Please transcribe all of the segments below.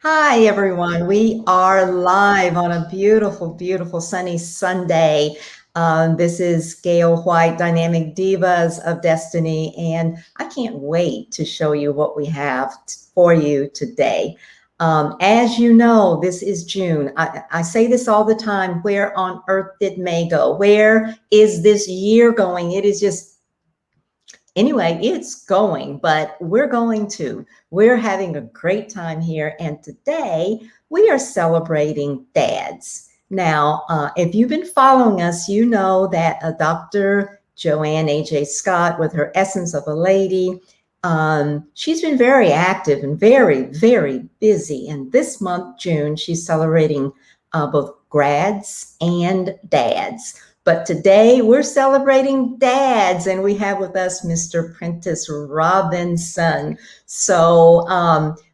Hi, everyone. We are live on a beautiful, beautiful sunny Sunday. This is Gail White, Dynamic Divas of Destiny, and I can't wait to show you what we have for you today. As you know, this is June. I say this all the time. Where on earth did May go? Where is this year going? It is just Anyway, it's going, but we're going to. We're having a great time here. And today we are celebrating dads. Now, if you've been following us, you know that Dr. Joanne A.J. Scott, with her Essence of a Lady, she's been very active and very, very busy. And this month, June, she's celebrating both grads and dads. But today we're celebrating dads, and we have with us Mr. Prentyce Robinson. So,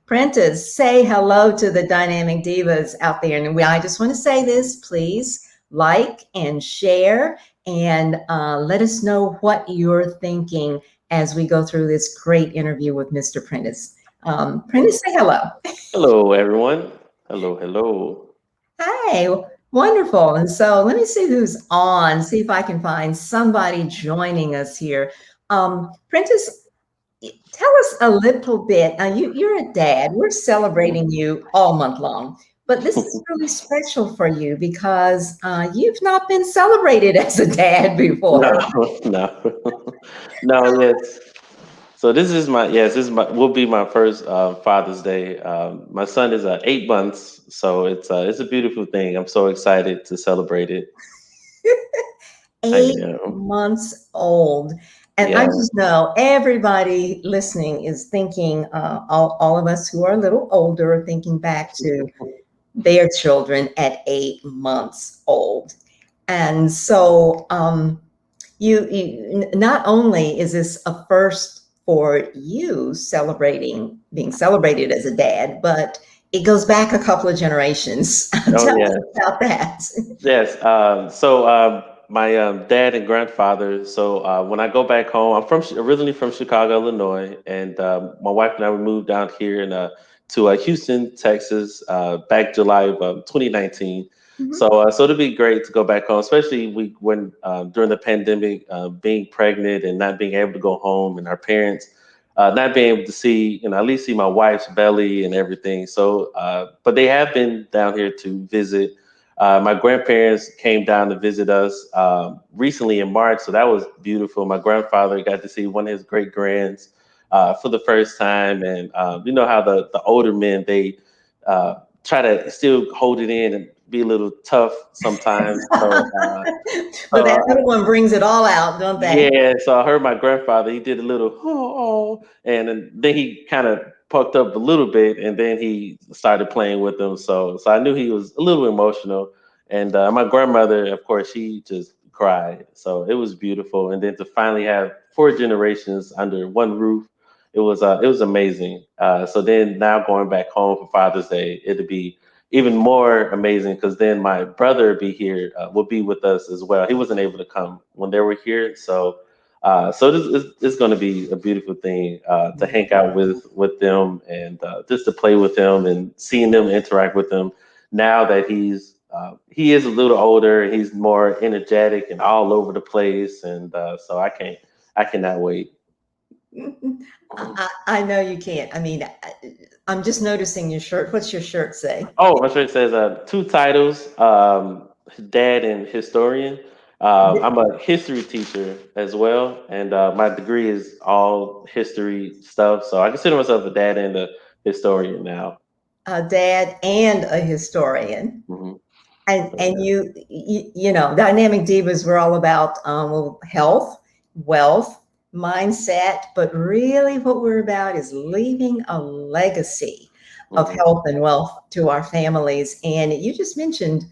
Prentyce, say hello to the Dynamic Divas out there. And I just want to say this, please like and share, and let us know what you're thinking as we go through this great interview with Mr. Prentyce. Prentyce, say hello. Hello, everyone. Hello, hello. Hey, wonderful. And so let me see who's on, see if I can find somebody joining us here. Prentice, tell us a little bit. You're a dad. We're Mhm. celebrating you all month long, but this is really special for you because you've not been celebrated as a dad No, before. no, no. Yes. So this is my will be my first Father's Day. My son is 8 months, so it's a beautiful thing. I'm so excited to celebrate it. I am. 8 months old. And I Yeah. just know everybody listening is thinking, all of us who are a little older are thinking back to their children at 8 months old. And so not only is this a first for you celebrating, being celebrated as a dad, but it goes back a couple of generations. Oh Tell yeah. us about that. Yes. My dad and grandfather. So when I go back home, I'm originally from Chicago, Illinois, and my wife and I we moved down here to Houston, Texas, back July of 2019. Mhm. So it'll be great to go back home, especially when during the pandemic, being pregnant and not being able to go home, and our parents not being able to see, at least see my wife's belly and everything. So, but they have been down here to visit. My grandparents came down to visit us recently in March, so that was beautiful. My grandfather got to see one of his great grands for the first time, and you know how the older men they try to still hold it in and be a little tough sometimes. But So that little one brings it all out, don't they? yeah, so I heard my grandfather. He did a little and then he kind of pucked up a little bit, and then he started playing with them. So I knew he was a little emotional. And my grandmother, of course, she just cried. So it was beautiful. And then to finally have four generations under one roof, it was amazing. So then now going back home for Father's Day, it'd be even more amazing because then my brother be here will be with us as well. He wasn't able to come when they were here, so this is it's going to be a beautiful thing to hang out with them and just to play with them and seeing them interact with them. Now that he is a little older, he's more energetic and all over the place, and so I cannot wait. I know you can't. I mean, I'm just noticing your shirt. What's your shirt say? Oh, my shirt says two titles, dad and historian. I'm a history teacher as well, and my degree is all history stuff. So I consider myself a dad and a historian now. A dad and a historian. Hmm. And you know, Dynamic Divas, we're all about well, health, wealth, mindset, but really what we're about is leaving a legacy of Hmm. health and wealth to our families. And you just mentioned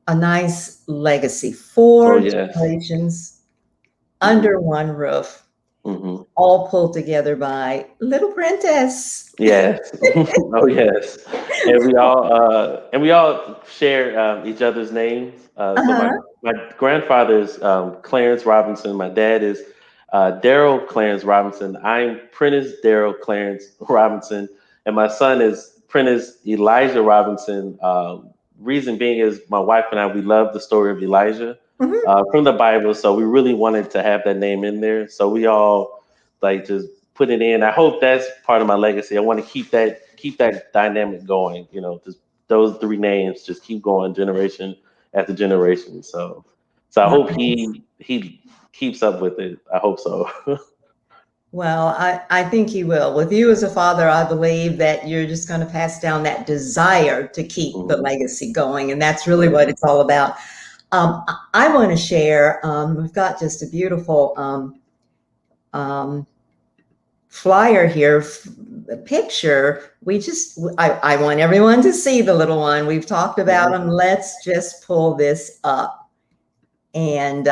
a nice legacy, Oh four yes. generations Hmm. under one roof, Hmm. all pulled together by little Prentice. Yes. Oh yes. And we all share each other's names. So Uh-huh. my grandfather is Clarence Robinson. My dad is Daryl Clarence Robinson. I'm Prentice Daryl Clarence Robinson, and my son is Prentyce Elijah Robinson. Reason being is my wife and I, we love the story of Elijah Mhm. from the Bible, so we really wanted to have that name in there. So we all like just put it in. I hope that's part of my legacy. I want to keep that dynamic going. Just those three names just keep going generation after generation. So I hope Nice. he keeps up with it. I hope so. Well, I think he will. With you as a father, I believe that you're just going to pass down that desire to keep the Mhm. legacy going. And that's really Yeah. what it's all about. I want to share, we've got just a beautiful um, flyer here, picture. I want everyone to see the little one. We've talked about Mhm. them. Let's just pull this up. And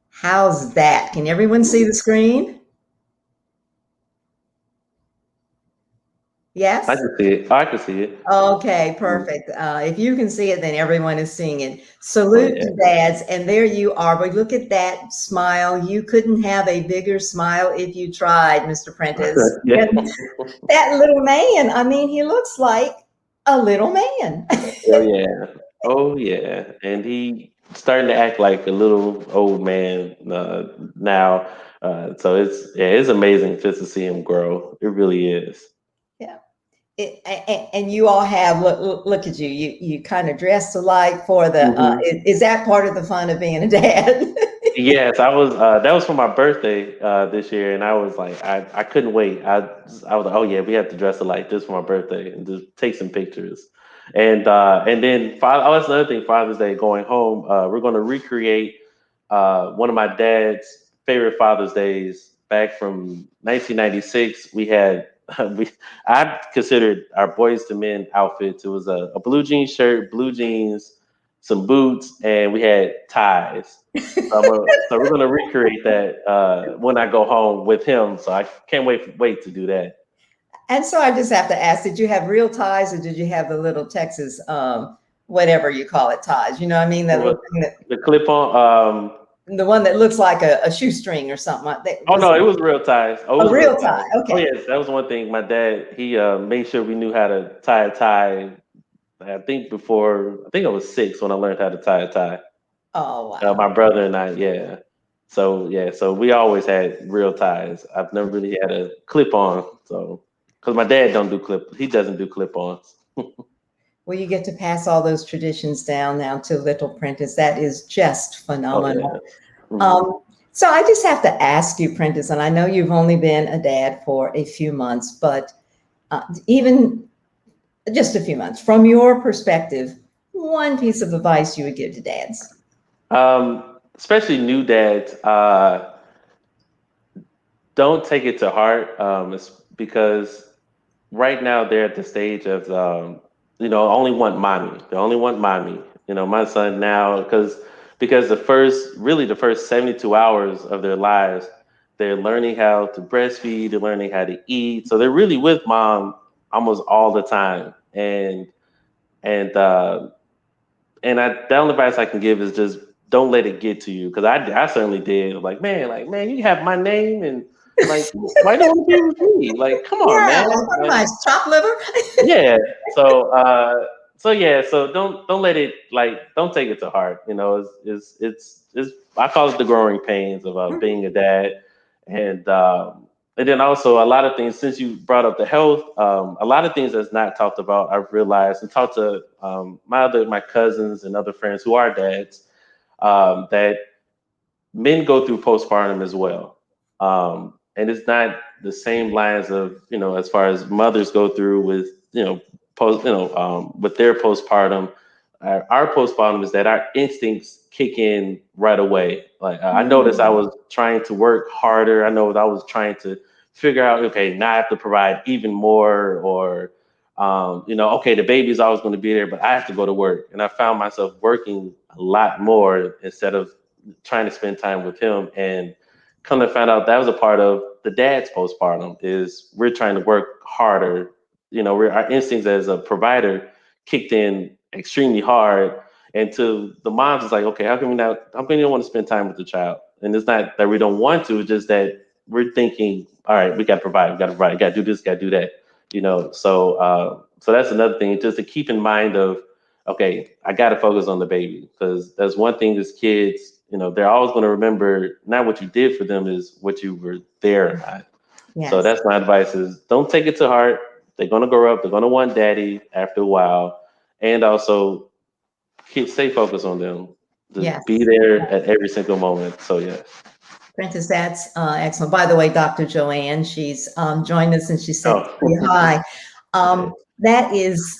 how's that? Can everyone see the screen? I Yes? can see it. I can see it. Okay, Mhm. perfect. If you can see it, then everyone is seeing it. Oh Salute yeah. to dads, and there you are. But look at that smile. You couldn't have a bigger smile if you tried, Mr. Prentice. Yeah. And that little man, I mean, he looks like a little man. Oh yeah. Oh yeah. And he starting to act like a little old man now. So it's amazing just to see him grow. It really is. Yeah. And you all have look at you. You kind of dressed alike for the. Hmm. Is that part of the fun of being a dad? Yes, I was. That was for my birthday this year, and I was like, I couldn't wait. I was like, oh yeah, we have to dress alike just for my birthday and just take some pictures. And then oh, that's another thing. Father's Day, going home, we're going to recreate one of my dad's favorite Father's Days back from 1996. We had we I considered our boys to men outfits. It was a blue jean shirt, blue jeans, some boots, and we had ties. So we're gonna recreate that when I go home with him. So I can't wait to do that. And so I just have to ask: did you have real ties, or did you have the little Texas, whatever you call it, ties? You know what I mean? That little What thing that the clip on? the one that looks like a shoestring or something. That Oh was no, it was real ties. Oh, it a was real real tie. ties. Oh Okay. yes, that was one thing. My dad he made sure we knew how to tie a tie. I think I was 6 when I learned how to tie a tie. Oh wow. My brother and I, yeah. So we always had real ties. I've never really had a clip on, so because my dad don't do clip, he doesn't do clip ons. Well, you get to pass all those traditions down now to little Prentice. That is just Oh yeah. phenomenal. Hmm. Um, so I just have to ask you, Prentice, and I know you've only been a dad for a few months, but even just a few months, from your perspective, one piece of advice you would give to dads. Especially new dads, don't take it to heart. It's because right now they're at the stage of only want mommy. They only want mommy. My son now because the first 72 hours of their lives, they're learning how to breastfeed, they're learning how to eat. So they're really with mom almost all the time. And the only advice I can give is just don't let it get to you, because I certainly did. Like man, you have my name, and like, why don't you want to be with me? Like, come on, Yeah, man. what am Like, I, chopped liver? yeah. So yeah. So don't let it, like, don't take it to heart. It's I call it the growing pains of being a dad, and and then also a lot of things. Since you brought up the health, a lot of things that's not talked about. I've realized and talked to my cousins and other friends who are dads, that men go through postpartum as well. And it's not the same lines of, as far as mothers go through with, with their postpartum. Our postpartum is that our instincts kick in right away. Like, I noticed I Mm. was trying to work harder. I know I was trying to figure out, okay, now I have to provide even more, or, okay, the baby's always going to be there, but I have to go to work. And I found myself working a lot more instead of trying to spend time with him. And come to find out that was a part of the dad's postpartum, is we're trying to work harder. Our instincts as a provider kicked in extremely hard. And to the moms, it's like, okay, how come you don't want to spend time with the child? And it's not that we don't want to, it's just that we're thinking, all right, we got to provide, got to do this, got to do that, so that's another thing, just to keep in mind of, okay, I got to focus on the baby, because that's one thing as kids, they're always going to remember not what you did for them, is what you were there at. So Yes. that's my advice: is don't take it to heart. They're gonna grow up. They're gonna want daddy after a while, and also stay focused on them. Just be Yes. there at every single moment. So yeah. Prentice, that's excellent. By the way, Dr. Joanne, she's joined us and she said, "Say Oh, hi." yeah. That is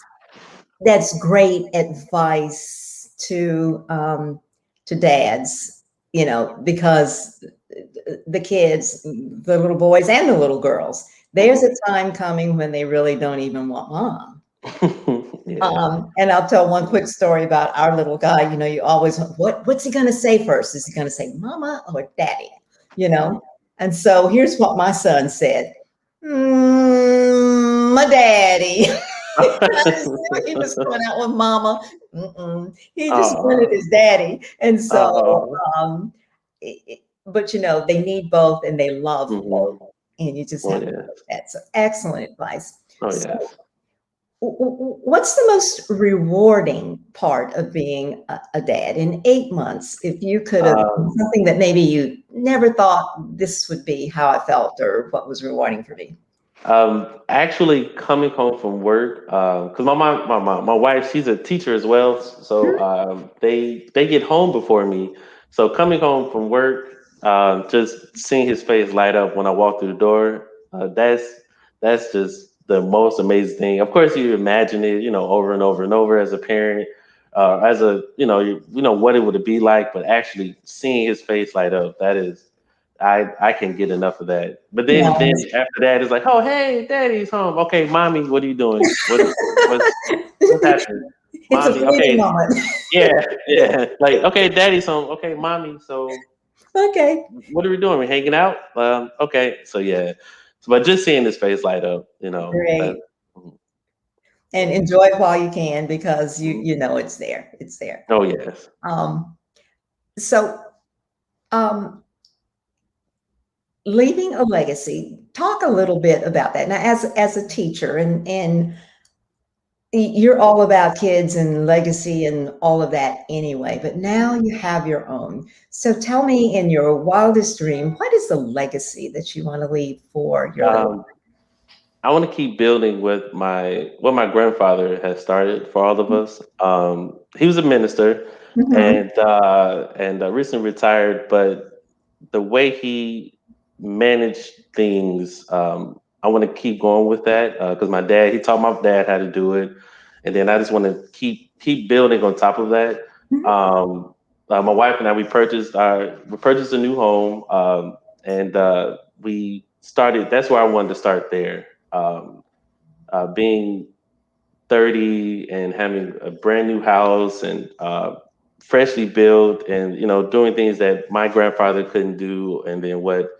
that's great advice to dads, because the kids, the little boys and the little girls, there's a Mhm. time coming when they really don't even want mom. Yeah. And I'll tell one quick story about our little guy. You always, what's he going to say first? Is he going to say mama or daddy? You Mhm. know? And so here's what my son said. My daddy. I just knew he was coming out with mama. Mm-mm. He just wanted Oh, his daddy. And so, oh. but they need both and they love Hmm. both. And you just Oh have to yeah. take that. So excellent advice. Oh So yes. what's the most rewarding part of being a dad in 8 months? If you could have Um, something that maybe you never thought this would be how I felt or what was rewarding for me. Actually coming home from work, because my wife, she's a teacher as well, so they get home before me. So coming home from work, just seeing his face light up when I walk through the door, that's just the most amazing thing. Of course, you imagine it, over and over and over as a parent, as a what it would be like, but actually seeing his face light up, that is. I can get enough of that. But then Nice. after that, it's like, oh hey, daddy's home. Okay, mommy, what are you doing? What's happening? It's a Mommy, fleeting okay, moment. yeah, yeah. Like, okay, daddy's home. Okay, mommy, so Okay, what are we doing? We hanging out? Okay, so yeah. So, but just seeing his face light up, that. great. Mhm. And Yeah. enjoy it while you can because you Mhm. you know it's there. It's there. Oh yes. Um, so um, leaving a legacy. Talk a little bit about that. Now, as a teacher, and you're all about kids and legacy and all of that anyway, but now you have your own. So tell me, in your wildest dream, what is the legacy that you want to leave for your little? Um, I want to keep building with what my grandfather has started for all of us. He was a minister, Mhm. and recently retired, but the way he managed things, I want to keep going with that, because my dad, he taught my dad how to do it, and then I just want to keep building on top of that. Mhm. Um, my wife and I, we purchased a new home, and we started. That's where I wanted to start there. Being 30 and having a brand new house and freshly built, and doing things that my grandfather couldn't do, and then what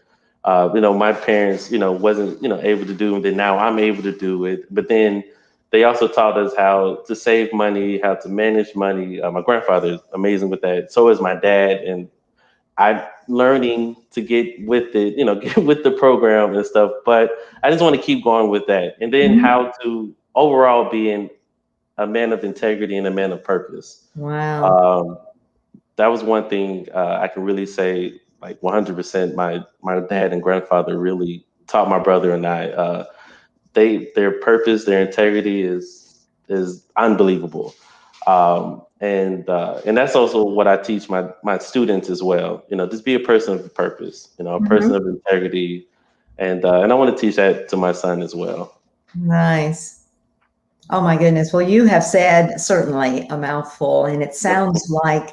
my parents wasn't able to do, and then now I'm able to do it. But then they also taught us how to save money, how to manage money. My grandfather is amazing with that, so is my dad, and I'm learning to get with it, get with the program and stuff. But I just want to keep going with that, and then Mhm. how to overall being a man of integrity and a man of purpose. Wow. Um, that was one thing I can really say, like 100%. My dad and grandfather really taught my brother and I. Their purpose, their integrity is unbelievable, and that's also what I teach my students as well. Just be a person of purpose. A person Mhm. of integrity, and I want to teach that to my son as well. Nice. Oh my goodness. Well, you have said certainly a mouthful, and it sounds like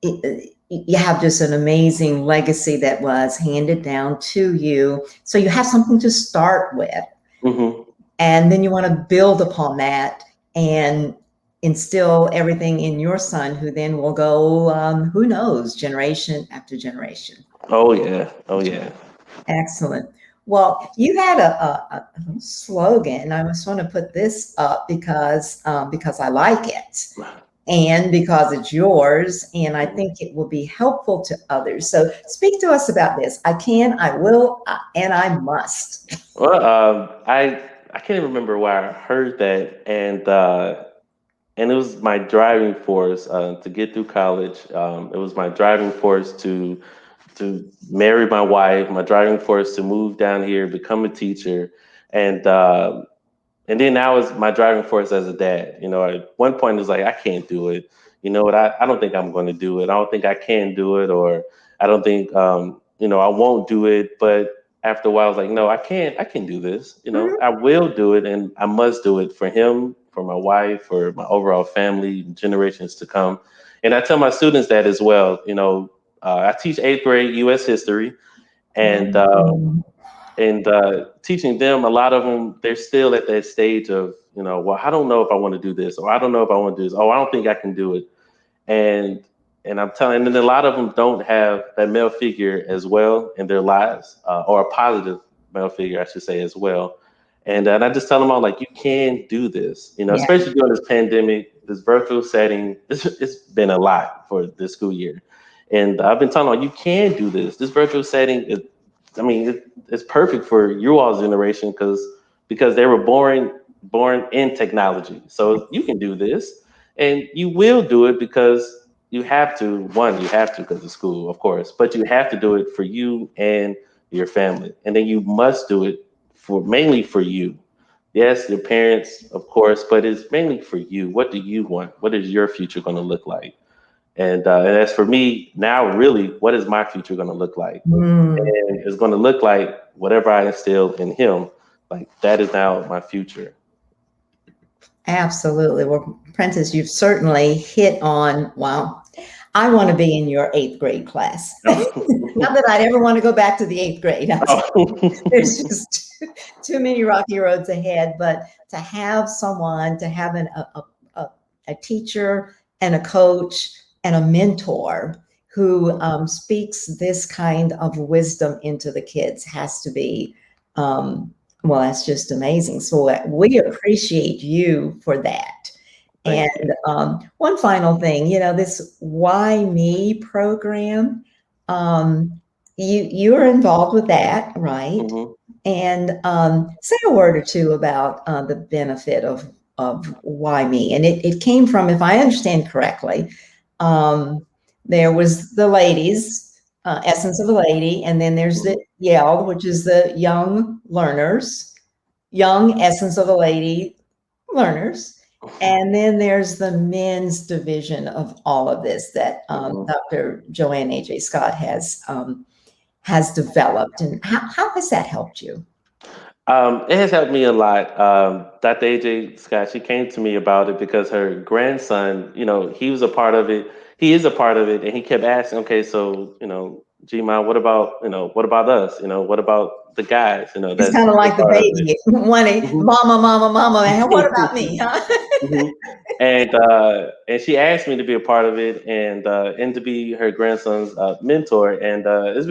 you have just an amazing legacy that was handed down to you. So you have something to start with, Hmm. and then you want to build upon that and instill everything in your son, who then will go, who knows, generation after generation. Oh yeah. Oh yeah. Excellent. Well, you had a slogan. I just want to put this up because I like it. and because it's yours, and I Mhm. think it will be helpful to others. So speak to us about this. I can, I will, and I must. Well, I can't even remember where I heard that, and it was my driving force to get through college. It was my driving force to marry my wife, my driving force to move down here, become a teacher, and and then now it's my driving force as a dad. You know, at one point it's like I can't do it. You know what? I don't think I'm going to do it. I don't think I can do it, or I don't think I won't do it. But after a while, I was like, no, I can. I can do this. You know, Mhm. I will do it, and I must do it for him, for my wife, for my overall family, generations to come. And I tell my students that as well. I teach eighth grade U.S. history, and Mhm. teaching them, a lot of them, they're still at that stage of, well, I don't know if I want to do this, or I don't know if I want to do this, oh, I don't think I can do it. And and I'm telling, and then a lot of them don't have that male figure as well in their lives, or a positive male figure, I should say, as well. And I just tell them all, like, you can do this, Yeah. especially during this pandemic, this virtual setting. It's been a lot for this school year, and I've been telling them, you can do this. This virtual setting is, I mean, it's perfect for you all's generation, because they were born in technology, so you can do this, and you will do it because you have to. One, you have to because of school, of course, but you have to do it for you and your family, and then you must do it for mainly for you. Yes, your parents, of course, but it's mainly for you. What do you want? What is your future going to look like? And as for me now, really, what is my future going to look like? Mm. And it's going to look like whatever I instill in him. Like, that is now my future. Absolutely. Well, Prentice, you've certainly hit on, wow, I want to be in your eighth grade class. Not that I'd ever want to go back to the eighth grade. Oh. There's just too many rocky roads ahead. But to have someone, to have a teacher and a coach and a mentor who speaks this kind of wisdom into the kids has to be, well, that's just amazing. So we appreciate you for that. And Thank you. one final thing, this Why Me program, you're involved with that, right? Hmm. And say a word or two about the benefit of Why Me. And it came from, if I understand correctly, um, there was the ladies, Essence of a Lady, and then there's the Hmm. Yell, which is the young learners, young Essence of a Lady learners. And then there's the men's division of all of this that Hmm. Dr. Joanne A.J. Scott has developed. And how has that helped you? It has helped me a lot. Dr. AJ Scott, she came to me about it because her grandson, he was a part of it. He is a part of it, and he kept asking, okay, so, G-Ma, what about us? What about the guys? It's kind of They're like the part of it. baby wanting mama, mama, mama. And what about me? Huh? Hmm. And she asked me to be a part of it, and to be her grandson's mentor, and it's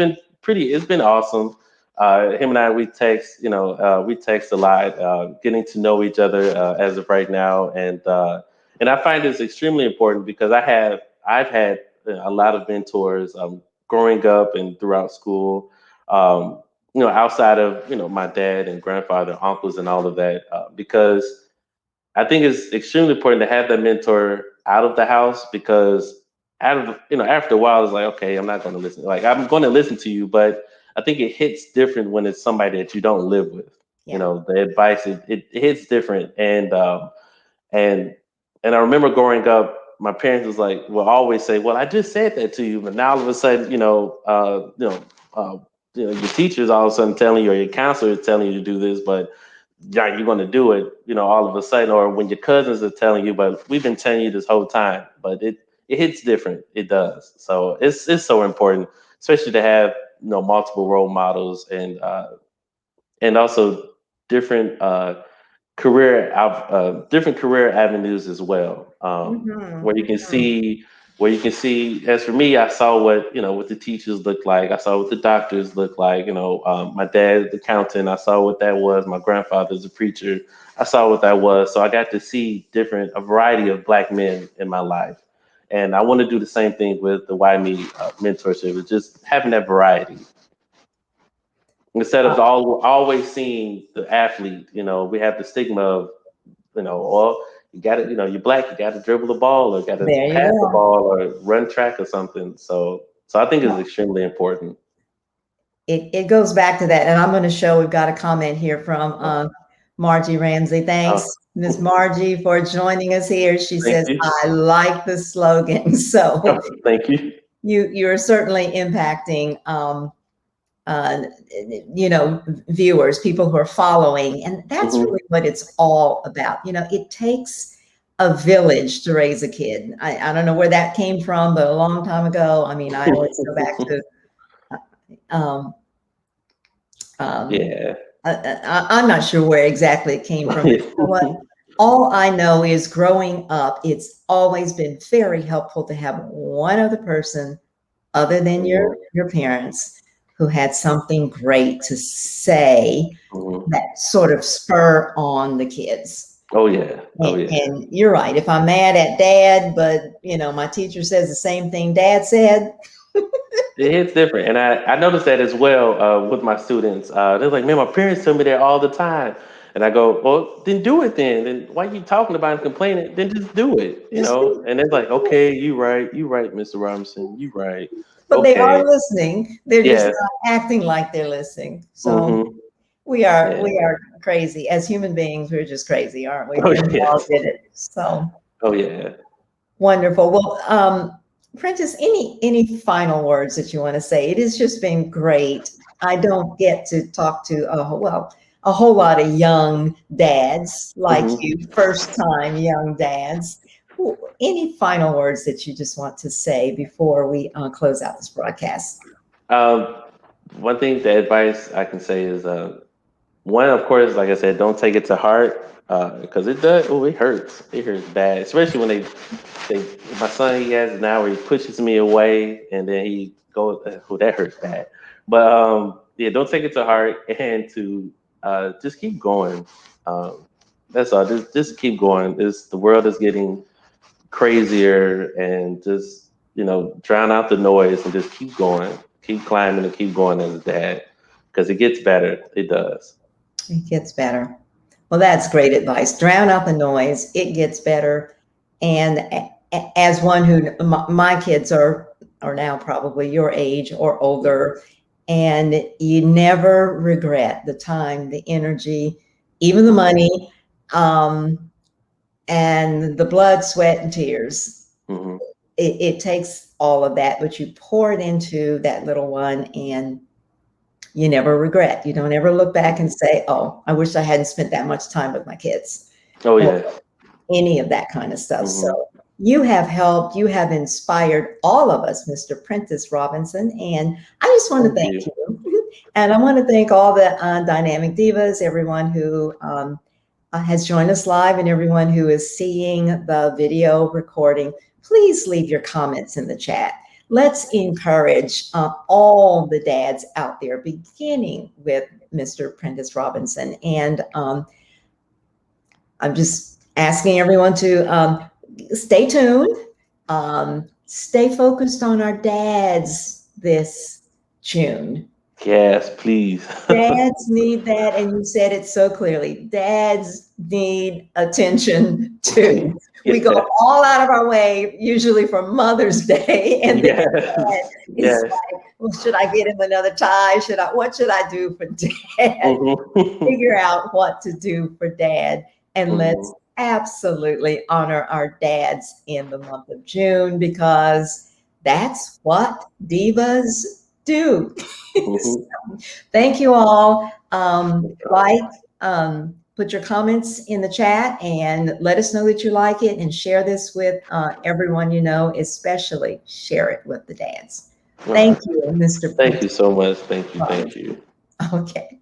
been awesome. Him and I, we text a lot, getting to know each other as of right now, and I find this extremely important because I've had a lot of mentors, growing up and throughout school. Outside of my dad and grandfather, uncles, and all of that, because I think it's extremely important to have that mentor out of the house, because out of after a while, it's like, okay, I'm not going to listen. Like, I'm going to listen to you, but I think it hits different when it's somebody that you don't live with. Yeah. The advice, it hits different. And and I remember growing up, my parents was like, will always say, well, I just said that to you, but now all of a sudden, uh, your teacher's all of a sudden telling you, or your counselor is telling you to do this, but yeah, you're going to do it, all of a sudden, or when your cousins are telling you, but we've been telling you this whole time. But it hits different. It does. So it's so important, especially to have multiple role models, and also different different career avenues as well, Mhm, where you can mhm. see. where you can see. As for me, I saw what what the teachers looked like. I saw what the doctors looked like. My dad, the accountant. I saw what that was. My grandfather's a preacher. I saw what that was. So I got to see a variety of black men in my life, and I want to do the same thing with the Why Me mentorship. It's just having that variety instead of always seeing the athlete. We have the stigma of or you got to, you're black, you got to dribble the ball or got to There you pass the go. ball or run track or something. So I think it's extremely important. It goes back to that. And I'm going to show we've got a comment here from Margie Ramsey. Thanks, Oh, Miss Margie, for joining us here. She thank says, you. I like the slogan. So Oh, thank you. you're certainly impacting uh, viewers, people who are following. And that's Hmm. really what it's all about. It takes a village to raise a kid. I don't know where that came from, but a long time ago. I mean, I always go back to um, um, Yeah. I'm not sure where exactly it came from. But you know what? All I know is growing up, it's always been very helpful to have one other person other than Mhm, your parents who had something great to say mhm. that sort of spur on the kids. Oh yeah. Oh yeah. And you're right. If I'm mad at dad, but my teacher says the same thing dad said, It hits different, and I noticed that as well with my students. They're like, "Man, my parents tell me that all the time," and I go, "Well, then do it then. Then why you talking about it and complaining? Then just do it, you just know." And they're just like, do it. "Okay, you right, Mr. Robinson, you right. But they are Okay, listening. They're just yes, not acting like they're listening. So mm-hmm, we are yeah, we are crazy as human beings. We're just crazy, aren't we? oh And we all yes, did it. So oh yeah." wonderful. Well, Prentice, any final words that you want to say? It has just been great. I don't get to talk to a whole lot of young dads like Hmm. you, first time young dads. Any final words that you just want to say before we close out this broadcast? Um, One thing, the advice I can say is one, of course, like I said, don't take it to heart because it does. Oh, it hurts. It hurts bad, especially when they. My son, he has it now where he pushes me away, and then he goes. Oh, that hurts bad. But yeah, don't take it to heart, and to just keep going. Um, that's all. Just keep going. The world is getting crazier, and just drown out the noise and just keep going, keep climbing, and keep going as a dad because it gets better. It does. It gets better. Well, that's great advice. Drown out the noise. It gets better. And as one who my kids are now probably your age or older, and you never regret the time, the energy, even the Hmm. money, um, and the blood, sweat, and tears. Hmm. It takes all of that, but you pour it into that little one, and you never regret. You don't ever look back and say, "Oh, I wish I hadn't spent that much time with my kids," Oh or yeah. any of that kind of stuff. So Hmm. you have helped, you have inspired all of us, Mr. Prentyce Robinson, and I just want to Thank thank you. you. And I want to thank all the dynamic divas, everyone who has joined us live, and everyone who is seeing the video recording. Please leave your comments in the chat. Let's encourage all the dads out there, beginning with Mr. Prentyce Robinson. And I'm just asking everyone to stay tuned, stay focused on our dads this June. Yes, please. Dads need that, and you said it so clearly. Dads need attention too. We go Yes. all out of our way, usually for Mother's Day, and then Dad Yes. is Yes. like, "Well, should I get him another tie? What should I do for Dad?" Hmm. Figure out what to do for dad. And let's Hmm. absolutely honor our dads in the month of June because that's what divas do. Hmm. Thank you all. Put your comments in the chat and let us know that you like it, and share this with everyone you know, especially share it with the dads. All Thank right. you, Mr. Thank Prince you so much. Thank you. Thank Robinson. you. Okay.